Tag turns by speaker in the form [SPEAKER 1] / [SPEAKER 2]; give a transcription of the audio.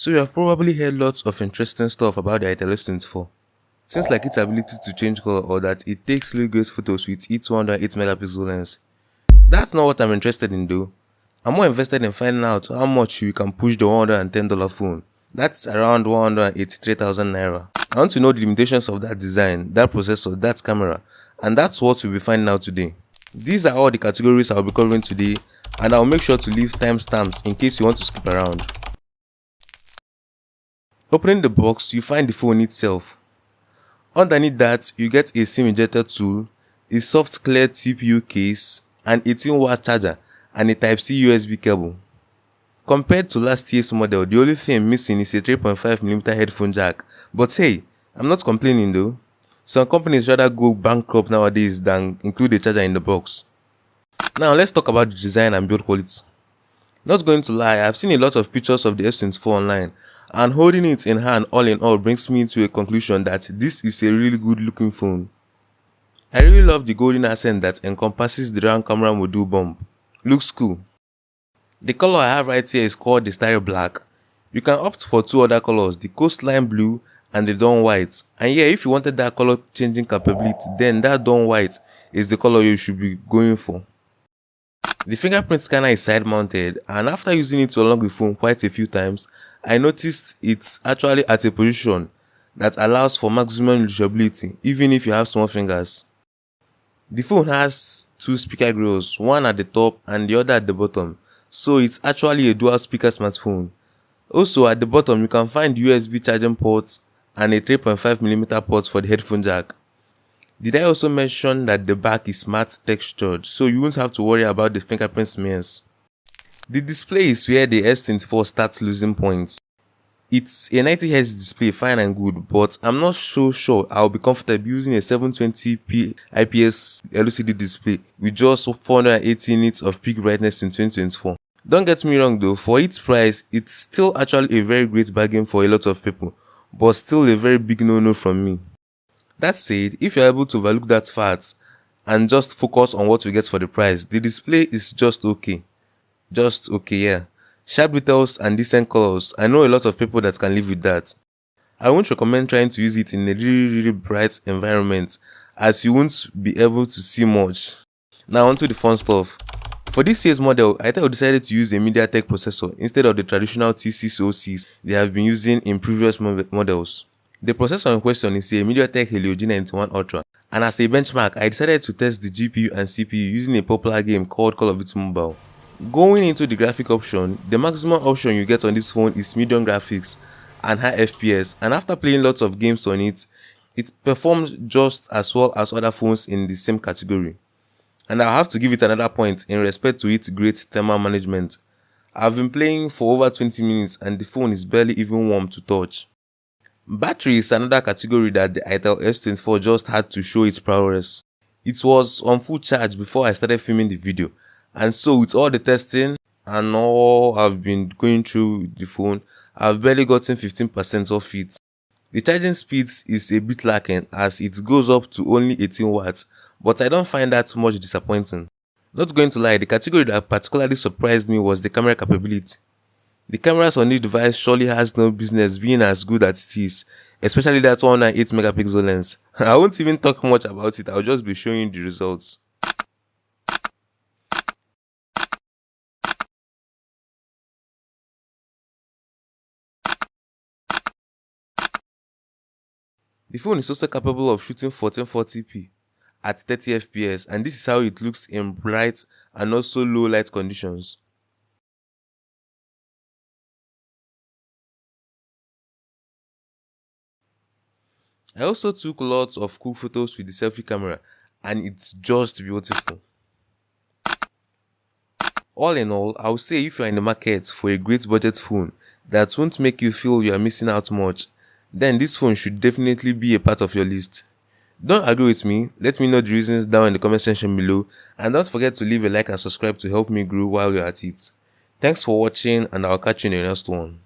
[SPEAKER 1] So you have probably heard lots of interesting stuff about the Itel S24. Things like its ability to change color or that it takes really great photos with its 108 megapixel lens. That's not what I'm interested in though. I'm more invested in finding out how much you can push the $110 phone. That's around 183,000 naira. I want to know the limitations of that design, that processor, that camera, and that's what we'll be finding out today. These are all the categories I'll be covering today, and I'll make sure to leave timestamps in case you want to skip around. Opening the box, you find the phone itself. Underneath that, you get a SIM injector tool, a soft clear TPU case, an 18-watt charger, and a Type-C USB cable. Compared to last year's model, the only thing missing is a 3.5mm headphone jack. But hey, I'm not complaining though. Some companies rather go bankrupt nowadays than include a charger in the box. Now let's talk about the design and build quality. Not going to lie, I've seen a lot of pictures of the S24 online, and holding it in hand all in all brings me to a conclusion that this is a really good looking phone. I really love the golden accent that encompasses the round camera module bump. Looks cool. The color I have right here is called the Starry Black. You can opt for two other colors, the Coastline Blue and the Dawn White. And yeah, if you wanted that color changing capability, then that Dawn White is the color you should be going for. The fingerprint scanner is side mounted, and after using it along the phone quite a few times, I noticed it's actually at a position that allows for maximum reachability even if you have small fingers. The phone has two speaker grills, one at the top and the other at the bottom, so it's actually a dual speaker smartphone. Also at the bottom you can find USB charging ports and a 3.5mm port for the headphone jack. Did I also mention that the back is matte textured, so you won't have to worry about the fingerprint smears? The display is where the S24 starts losing points. It's a 90Hz display, fine and good, but I'm not so sure I'll be comfortable using a 720p IPS LCD display with just 480 nits of peak brightness in 2024. Don't get me wrong though, for its price, it's still actually a very great bargain for a lot of people, but still a very big no-no from me. That said, if you're able to overlook that fact and just focus on what you get for the price, the display is just okay. Just okay, yeah. Sharp details and decent colors. I know a lot of people that can live with that. I won't recommend trying to use it in a really bright environment, as you won't be able to see much. Now onto the fun stuff. For this year's model, Itel decided to use a MediaTek processor instead of the traditional T606 they have been using in previous models. The processor in question is a MediaTek Helio G91 Ultra, and as a benchmark, I decided to test the GPU and CPU using a popular game called Call of Duty Mobile. Going into the graphic option, the maximum option you get on this phone is medium graphics and high FPS, and after playing lots of games on it, it performs just as well as other phones in the same category. And I'll have to give it another point in respect to its great thermal management. I've been playing for over 20 minutes and the phone is barely even warm to touch. Battery is another category that the Itel S24 just had to show its prowess. It was on full charge before I started filming the video, and so with all the testing and all I've been going through the phone, I've barely gotten 15% off it. The charging speed is a bit lacking as it goes up to only 18 watts, but I don't find that much disappointing. Not going to lie, the category that particularly surprised me was the camera capability. The cameras on this device surely has no business being as good as it is, especially that 108 megapixel lens. I won't even talk much about it, I'll just be showing you the results. The phone is also capable of shooting 1440p at 30 fps, and this is how it looks in bright and also low light conditions. I also took lots of cool photos with the selfie camera, and it's just beautiful. All in all, I would say if you are in the market for a great budget phone that won't make you feel you are missing out much, then this phone should definitely be a part of your list. Don't agree with me? Let me know the reasons down in the comment section below, and don't forget to leave a like and subscribe to help me grow while you're at it. Thanks for watching, and I'll catch you in the next one.